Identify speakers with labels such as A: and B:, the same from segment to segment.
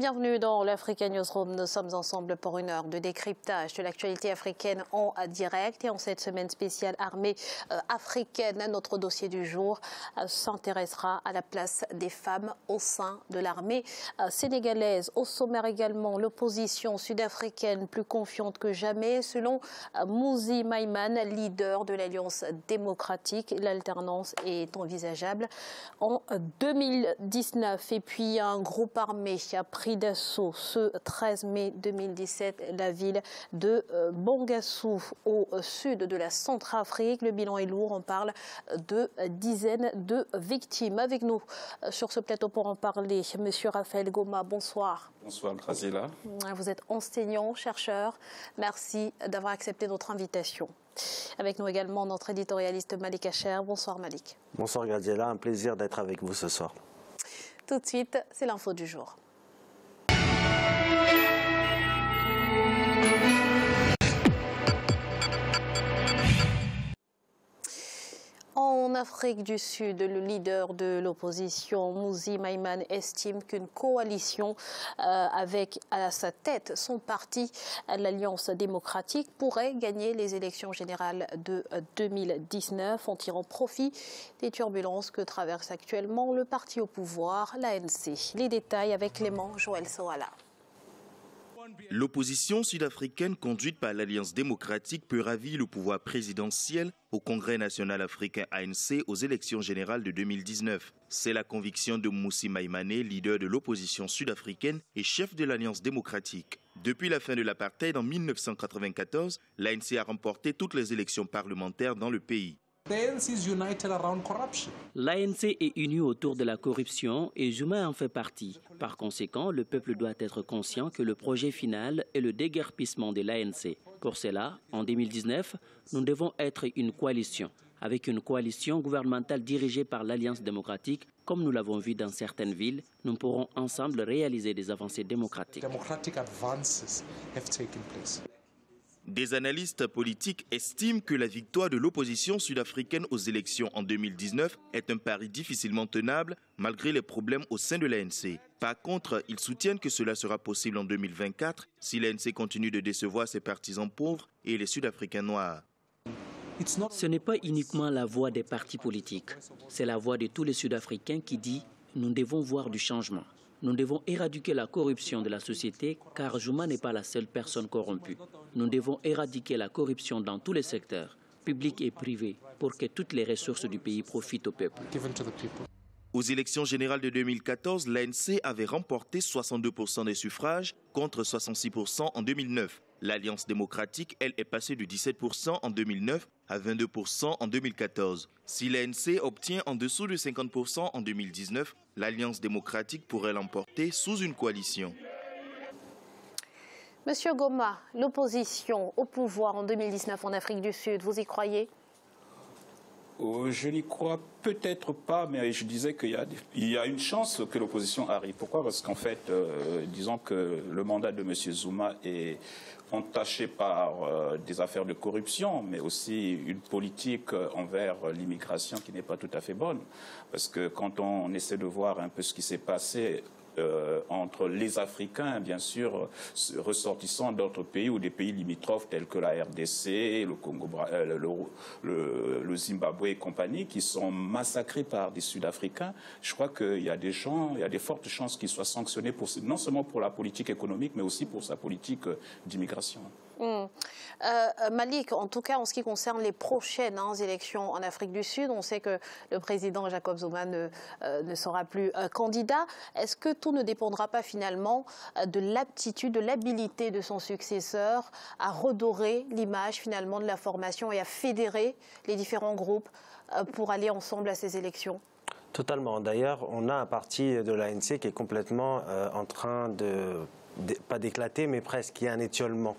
A: Bienvenue dans l'Africa Newsroom. Nous sommes ensemble pour une heure de décryptage de l'actualité africaine en direct. Et en cette semaine spéciale armée africaine, notre dossier du jour s'intéressera à la place des femmes au sein de l'armée sénégalaise. Au sommaire également, l'opposition sud-africaine plus confiante que jamais. Selon Mmusi Maimane, leader de l'Alliance démocratique, l'alternance est envisageable en 2019. Et puis un groupe armé a pris d'assaut ce 13 mai 2017 la ville de Bangassou au sud de la Centrafrique. Le bilan est lourd, on parle de dizaines de victimes. Avec nous sur ce plateau pour en parler, Monsieur Raphaël Goma, bonsoir.
B: Bonsoir Gracila.
A: Vous êtes enseignant, chercheur. Merci d'avoir accepté notre invitation. Avec nous également notre éditorialiste Malik Acher. Bonsoir Malik.
C: Bonsoir Gracila, un plaisir d'être avec vous ce soir.
A: Tout de suite, c'est l'info du jour. En Afrique du Sud, le leader de l'opposition, Mmusi Maimane, estime qu'une coalition avec à sa tête son parti, l'Alliance démocratique, pourrait gagner les élections générales de 2019 en tirant profit des turbulences que traverse actuellement le parti au pouvoir, l'ANC. Les détails avec Clément Joël Soala.
D: L'opposition sud-africaine conduite par l'Alliance démocratique peut ravir le pouvoir présidentiel au Congrès national africain ANC aux élections générales de 2019. C'est la conviction de Mmusi Maimane, leader de l'opposition sud-africaine et chef de l'Alliance démocratique. Depuis la fin de l'apartheid en 1994, l'ANC a remporté toutes les élections parlementaires dans le pays.
E: L'ANC est unie autour de la corruption et Zuma en fait partie. Par conséquent, le peuple doit être conscient que le projet final est le déguerpissement de l'ANC. Pour cela, en 2019, nous devons être une coalition, avec une coalition gouvernementale dirigée par l'Alliance démocratique. Comme nous l'avons vu dans certaines villes, nous pourrons ensemble réaliser des avancées démocratiques.
D: Des analystes politiques estiment que la victoire de l'opposition sud-africaine aux élections en 2019 est un pari difficilement tenable malgré les problèmes au sein de l'ANC. Par contre, ils soutiennent que cela sera possible en 2024 si l'ANC continue de décevoir ses partisans pauvres et les Sud-Africains noirs.
E: Ce n'est pas uniquement la voix des partis politiques, c'est la voix de tous les Sud-Africains qui dit « nous devons voir du changement ». Nous devons éradiquer la corruption de la société car Zuma n'est pas la seule personne corrompue. Nous devons éradiquer la corruption dans tous les secteurs, publics et privés, pour que toutes les ressources du pays profitent au peuple.
D: Aux élections générales de 2014, l'ANC avait remporté 62% des suffrages contre 66% en 2009. L'Alliance démocratique, elle, est passée de 17% en 2009 à 22% en 2014. Si l'ANC obtient en dessous de 50% en 2019, l'Alliance démocratique pourrait l'emporter sous une coalition.
A: Monsieur Goma, l'opposition au pouvoir en 2019 en Afrique du Sud, vous y croyez ?
B: Je n'y crois peut-être pas, mais je disais qu'il y a une chance que l'opposition arrive. Pourquoi? Parce qu'en fait, disons que le mandat de M. Zuma est entaché par des affaires de corruption, mais aussi une politique envers l'immigration qui n'est pas tout à fait bonne. Parce que quand on essaie de voir un peu ce qui s'est passé entre les Africains, bien sûr, ressortissants d'autres pays ou des pays limitrophes tels que la RDC, le Congo, le Zimbabwe et compagnie, qui sont massacrés par des Sud-Africains. Je crois qu'il y a des gens, il y a des fortes chances qu'ils soient sanctionnés non seulement pour la politique économique, mais aussi pour sa politique d'immigration.
A: Malik, en tout cas en ce qui concerne les prochaines élections en Afrique du Sud, on sait que le président Jacob Zuma ne sera plus candidat. Est-ce que tout ne dépendra pas finalement de l'aptitude, de l'habilité de son successeur à redorer l'image finalement de la formation et à fédérer les différents groupes pour aller ensemble à ces élections?
C: Totalement. D'ailleurs, on a un parti de l'ANC qui est complètement en train de pas d'éclater, mais presque, il y a un étiolement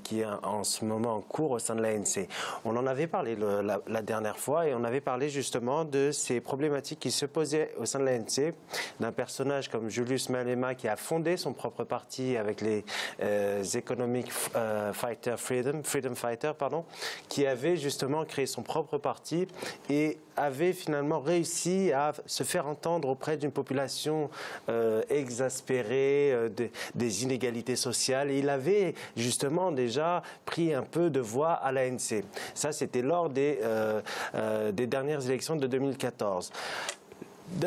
C: qui est en ce moment en cours au sein de l'ANC. On en avait parlé la dernière fois et on avait parlé justement de ces problématiques qui se posaient au sein de l'ANC, d'un personnage comme Julius Malema qui a fondé son propre parti avec les Economic Freedom Fighter, qui avait justement créé son propre parti et avait finalement réussi à se faire entendre auprès d'une population exaspérée des inégalités sociales. Et il avait justement déjà pris un peu de voix à l'ANC. Ça, c'était lors des dernières élections de 2014.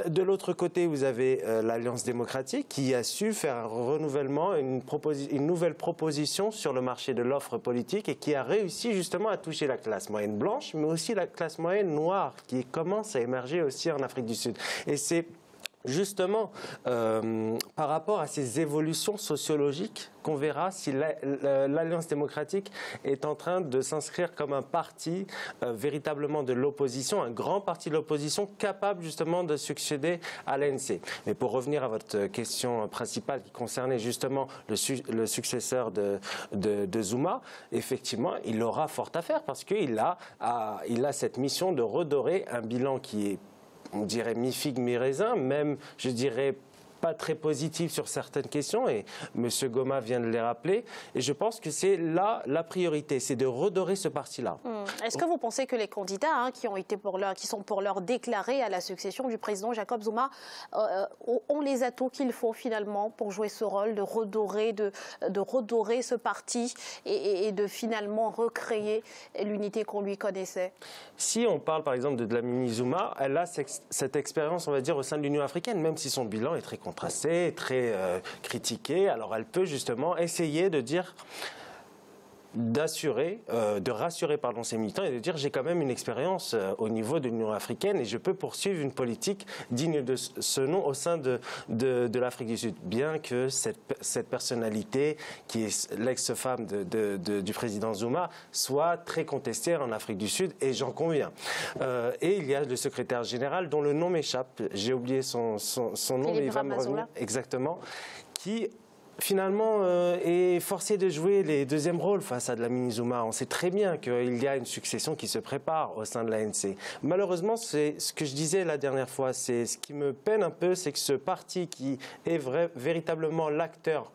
C: De l'autre côté, vous avez l'Alliance démocratique qui a su faire un renouvellement, une nouvelle proposition sur le marché de l'offre politique et qui a réussi justement à toucher la classe moyenne blanche, mais aussi la classe moyenne noire qui commence à émerger aussi en Afrique du Sud. Et c'est justement par rapport à ces évolutions sociologiques qu'on verra si l'Alliance démocratique est en train de s'inscrire comme un parti véritablement de l'opposition, un grand parti de l'opposition capable justement de succéder à l'ANC. Mais pour revenir à votre question principale qui concernait justement le successeur de Zuma, effectivement, il aura fort à faire parce qu'il a cette mission de redorer un bilan qui est, on dirait, mi-figue, mi-raisin, même, je dirais, pas très positif sur certaines questions, et M. Goma vient de les rappeler. Et je pense que c'est là la priorité, c'est de redorer ce parti-là.
A: Est-ce que vous pensez que les candidats qui sont pour l'heure déclarés à la succession du président Jacob Zuma ont les atouts qu'il faut finalement pour jouer ce rôle de redorer ce parti et de finalement recréer l'unité qu'on lui connaissait?
C: Si on parle par exemple de Dlamini Zuma, elle a cette expérience, on va dire, au sein de l'Union africaine, même si son bilan est très contrasté, très critiqué. Alors elle peut justement essayer de dire, de rassurer ses militants et de dire j'ai quand même une expérience au niveau de l'Union africaine et je peux poursuivre une politique digne de ce nom au sein de l'Afrique du Sud. Bien que cette personnalité, qui est l'ex-femme du président Zuma, soit très contestée en Afrique du Sud, et j'en conviens. Et il y a le secrétaire général dont le nom m'échappe, j'ai oublié son nom, mais il va me revenir exactement, qui finalement est forcé de jouer les deuxièmes rôles face à Dlamini Zuma. On sait très bien qu'il y a une succession qui se prépare au sein de l'ANC. Malheureusement, c'est ce que je disais la dernière fois, c'est ce qui me peine un peu, c'est que ce parti qui est véritablement l'acteur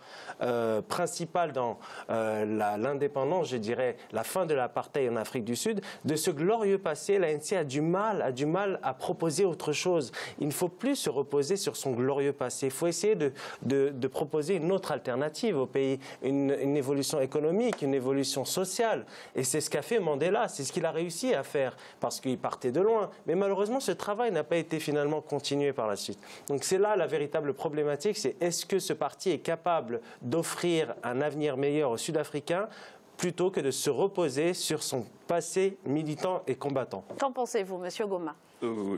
C: principal dans l'indépendance, je dirais, la fin de l'apartheid en Afrique du Sud, de ce glorieux passé, l'ANC a du mal à proposer autre chose. Il ne faut plus se reposer sur son glorieux passé. Il faut essayer de proposer une autre alternative au pays, une évolution économique, une évolution sociale. Et c'est ce qu'a fait Mandela, c'est ce qu'il a réussi à faire, parce qu'il partait de loin. Mais malheureusement, ce travail n'a pas été finalement continué par la suite. Donc c'est là la véritable problématique, c'est est-ce que ce parti est capable d'offrir un avenir meilleur aux Sud-Africains plutôt que de se reposer sur son passé militant et combattant.
A: Qu'en pensez-vous, Monsieur Goma?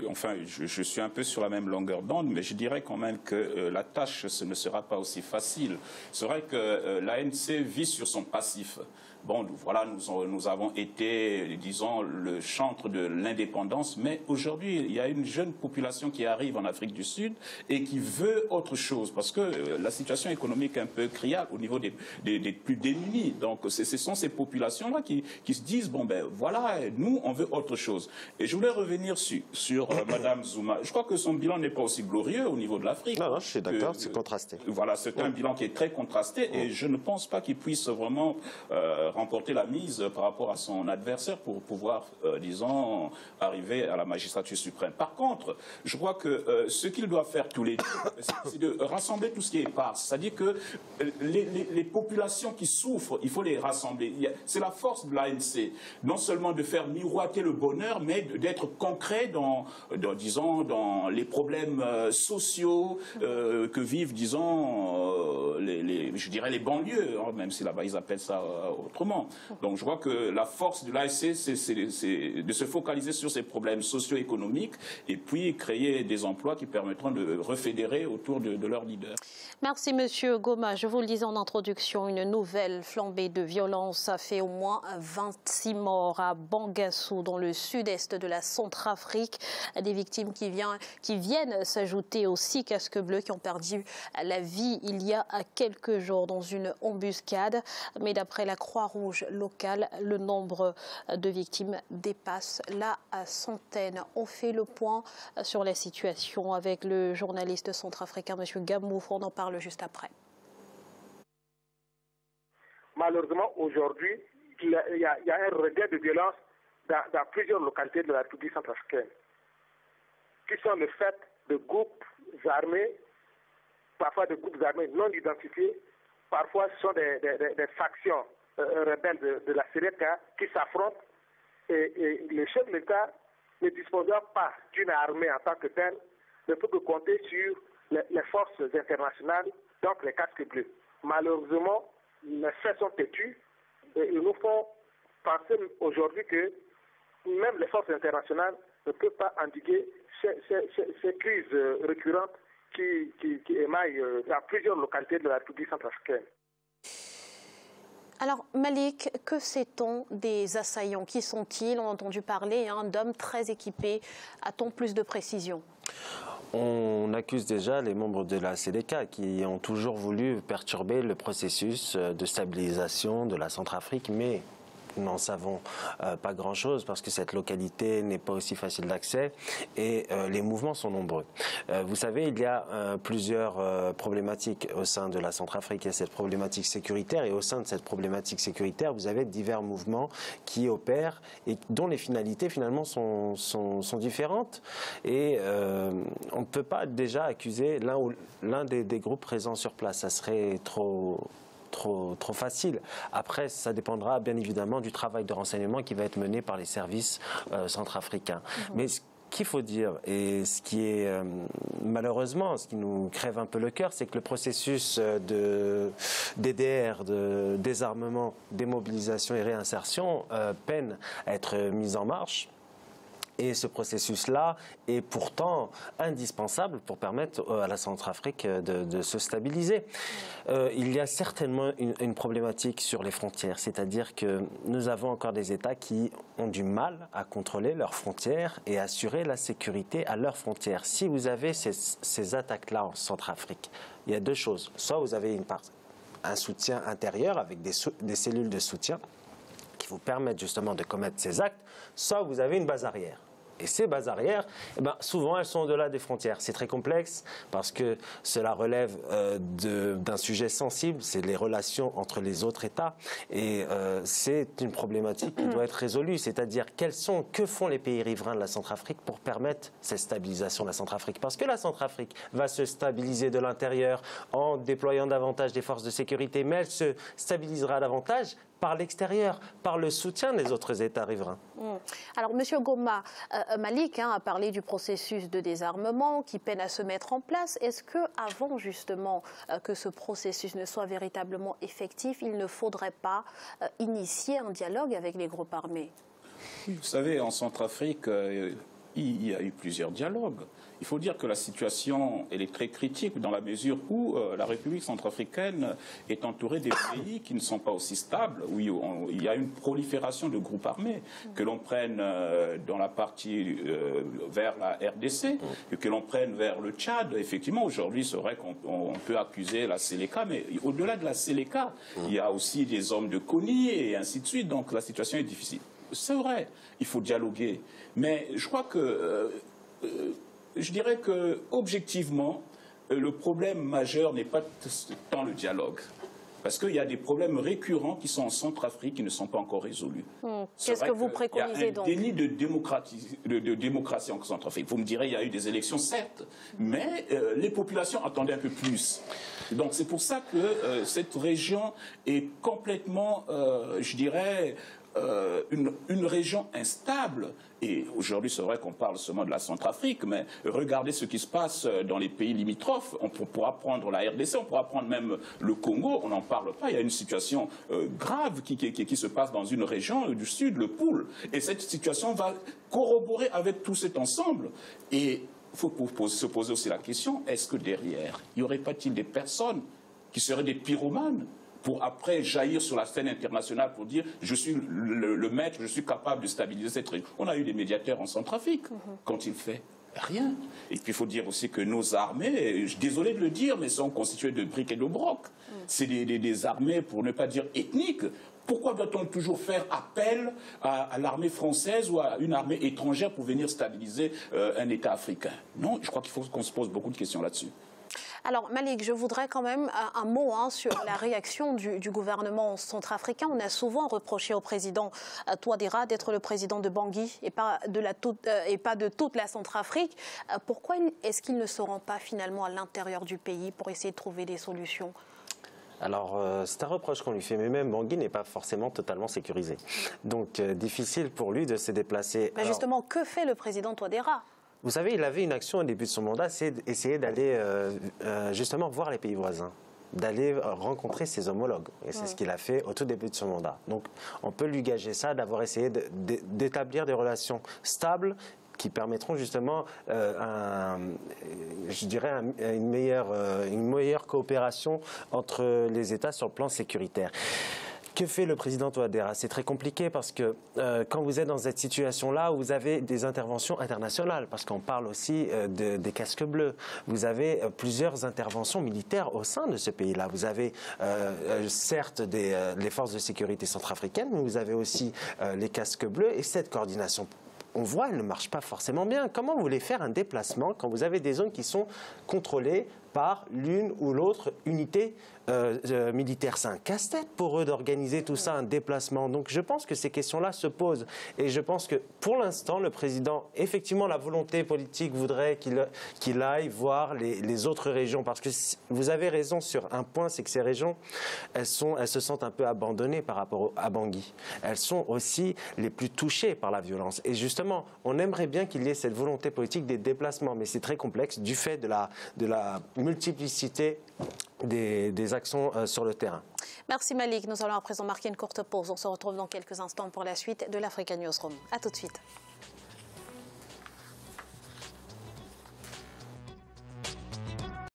B: Enfin, je suis un peu sur la même longueur d'onde, mais je dirais quand même que la tâche ne sera pas aussi facile. C'est vrai que l'ANC vit sur son passif. Bon, voilà, nous avons été, disons, le chantre de l'indépendance, mais aujourd'hui, il y a une jeune population qui arrive en Afrique du Sud et qui veut autre chose, parce que la situation économique est un peu criarde au niveau des plus démunis. Donc, ce sont ces populations-là qui se disent, bon, ben voilà, nous, on veut autre chose. Et je voulais revenir sur Madame Zuma. Je crois que son bilan n'est pas aussi glorieux au niveau de l'Afrique.
C: Non, je suis d'accord, c'est contrasté.
B: Voilà, c'est un bilan qui est très contrasté et je ne pense pas qu'il puisse vraiment remporter la mise par rapport à son adversaire pour pouvoir, disons, arriver à la magistrature suprême. Par contre, je crois que ce qu'il doit faire tous les deux, c'est de rassembler tout ce qui est épargne. C'est-à-dire que les populations qui souffrent, il faut les rassembler. C'est la force de l'ANC, non seulement de faire miroiter le bonheur, mais d'être concret disons, dans les problèmes sociaux que vivent, disons, je dirais les banlieues, hein, même si là-bas ils appellent ça autrement. Donc je crois que la force de l'ANC, c'est de se focaliser sur ces problèmes socio-économiques et puis créer des emplois qui permettront de refédérer autour de leurs leaders.
A: Merci Monsieur Goma. Je vous le disais en introduction, une nouvelle flambée de violence a fait au moins 26 morts à Bangassou, dans le sud-est de la Centrafrique. Des victimes qui viennent s'ajouter aux 6 casques bleus qui ont perdu la vie il y a quelques jours dans une embuscade. Mais d'après la Croix-Rouge locale, le nombre de victimes dépasse la centaine. On fait le point sur la situation avec le journaliste centrafricain Monsieur Gamou. On en parle juste après.
F: Malheureusement, aujourd'hui, il y a un regain de violence dans plusieurs localités de la République centrafricaine. qui sont le fait de groupes armés, parfois de groupes armés non identifiés, parfois ce sont des factions rebelles de la Seleka qui s'affrontent et le chef de l'État ne disposant pas d'une armée en tant que telle, ne peut que compter sur les forces internationales, donc les casques bleus. Malheureusement, les faits sont têtus et ils nous font penser aujourd'hui que même les forces internationales ne peuvent pas endiguer ces crises récurrentes qui émaillent dans plusieurs localités de la République centrafricaine.
A: Alors, Malik, que sait-on des assaillants? Qui sont-ils? On a entendu parler d'hommes très équipés. A-t-on plus de précision?
C: On accuse déjà les membres de la Seleka qui ont toujours voulu perturber le processus de stabilisation de la Centrafrique, mais nous n'en savons pas grand-chose parce que cette localité n'est pas aussi facile d'accès et les mouvements sont nombreux. Vous savez, il y a plusieurs problématiques au sein de la Centrafrique. Il y a cette problématique sécuritaire et au sein de cette problématique sécuritaire, vous avez divers mouvements qui opèrent et dont les finalités finalement sont différentes. Et on ne peut pas déjà accuser l'un des groupes présents sur place. Ça serait trop facile. Après, ça dépendra bien évidemment du travail de renseignement qui va être mené par les services centrafricains. Mais ce qu'il faut dire, et ce qui est malheureusement, ce qui nous crève un peu le cœur, c'est que le processus de DDR, de désarmement, démobilisation et réinsertion peine à être mis en marche. Et ce processus-là est pourtant indispensable pour permettre à la Centrafrique de se stabiliser. Il y a certainement une problématique sur les frontières, c'est-à-dire que nous avons encore des États qui ont du mal à contrôler leurs frontières et assurer la sécurité à leurs frontières. Si vous avez ces attaques-là en Centrafrique, il y a deux choses. Soit vous avez un soutien intérieur avec des cellules de soutien qui vous permettent justement de commettre ces actes, soit vous avez une base arrière. Et ces bases arrières, souvent, elles sont au-delà des frontières. C'est très complexe parce que cela relève d'un sujet sensible, c'est les relations entre les autres États. Et c'est une problématique qui doit être résolue, c'est-à-dire que font les pays riverains de la Centrafrique pour permettre cette stabilisation de la Centrafrique? Parce que la Centrafrique va se stabiliser de l'intérieur en déployant davantage des forces de sécurité, mais elle se stabilisera davantage par l'extérieur, par le soutien des autres États riverains.
A: Alors, M. Goma, Malik a parlé du processus de désarmement qui peine à se mettre en place. Est-ce qu'avant justement que ce processus ne soit véritablement effectif, il ne faudrait pas initier un dialogue avec les groupes armés?
B: Vous savez, en Centrafrique, il y a eu plusieurs dialogues. Il faut dire que la situation elle est très critique dans la mesure où la République centrafricaine est entourée des pays qui ne sont pas aussi stables, où il y a une prolifération de groupes armés, que l'on prenne dans la partie vers la RDC, et que l'on prenne vers le Tchad. Effectivement, aujourd'hui, c'est vrai qu'on peut accuser la Seleka, mais au-delà de la Seleka, il y a aussi des hommes de Kony et ainsi de suite, donc la situation est difficile. C'est vrai, il faut dialoguer, mais je crois que... je dirais que, objectivement, le problème majeur n'est pas tant le dialogue. Parce qu'il y a des problèmes récurrents qui sont en Centrafrique qui ne sont pas encore résolus.
A: Qu'est-ce que vous préconisez donc?
B: Il y a un déni de démocratie en Centrafrique. Vous me direz, il y a eu des élections, certes, mais les populations attendaient un peu plus. Donc c'est pour ça que cette région est complètement, je dirais... une région instable. Et aujourd'hui, c'est vrai qu'on parle seulement de la Centrafrique, mais regardez ce qui se passe dans les pays limitrophes. On pourra prendre la RDC, on pourra prendre même le Congo, on n'en parle pas. Il y a une situation grave qui se passe dans une région du Sud, le Poul. Et cette situation va corroborer avec tout cet ensemble. Et il faut se poser aussi la question, est-ce que derrière, il n'y aurait pas-il des personnes qui seraient des pyromanes pour après jaillir sur la scène internationale pour dire je suis le maître, je suis capable de stabiliser cette région. On a eu des médiateurs en Centrafrique. Quand il fait rien. Et puis il faut dire aussi que nos armées, je suis désolé de le dire, mais sont constituées de briques et de brocs. C'est des armées, pour ne pas dire ethniques. Pourquoi doit-on toujours faire appel à l'armée française ou à une armée étrangère pour venir stabiliser un État africain? Non, je crois qu'il faut qu'on se pose beaucoup de questions là-dessus.
A: Alors Malik, je voudrais quand même un mot sur la réaction du gouvernement centrafricain. On a souvent reproché au président Touadéra d'être le président de Bangui et pas de toute la Centrafrique. Pourquoi est-ce qu'il ne se rend pas finalement à l'intérieur du pays pour essayer de trouver des solutions ?
C: Alors, c'est un reproche qu'on lui fait, mais même Bangui n'est pas forcément totalement sécurisé. Donc, difficile pour lui de se déplacer.
A: Mais justement, que fait le président Touadéra ?
C: Vous savez, il avait une action au début de son mandat, c'est essayer d'aller justement voir les pays voisins, d'aller rencontrer ses homologues. Et c'est ce qu'il a fait au tout début de son mandat. Donc, on peut lui gager ça, d'avoir essayé d'établir des relations stables qui permettront justement, je dirais, une meilleure coopération entre les États sur le plan sécuritaire. Que fait le président Touadéra? C'est très compliqué parce que quand vous êtes dans cette situation-là, vous avez des interventions internationales, parce qu'on parle aussi des casques bleus. Vous avez plusieurs interventions militaires au sein de ce pays-là. Vous avez certes les forces de sécurité centrafricaines, mais vous avez aussi les casques bleus et cette coordination. On voit, elle ne marche pas forcément bien. Comment vous voulez faire un déplacement quand vous avez des zones qui sont contrôlées par l'une ou l'autre unité militaire? C'est un casse-tête pour eux d'organiser tout ça, un déplacement. Donc je pense que ces questions-là se posent. Et je pense que pour l'instant, le président, effectivement, la volonté politique voudrait qu'il aille voir les autres régions. Parce que vous avez raison sur un point, c'est que ces régions, elles se sentent un peu abandonnées par rapport à Bangui. Elles sont aussi les plus touchées par la violence. Et justement, on aimerait bien qu'il y ait cette volonté politique des déplacements. Mais c'est très complexe du fait de la multiplicité des actions sur le terrain.
A: Merci Malik. Nous allons à présent marquer une courte pause. On se retrouve dans quelques instants pour la suite de l'Africa Newsroom. A tout de suite.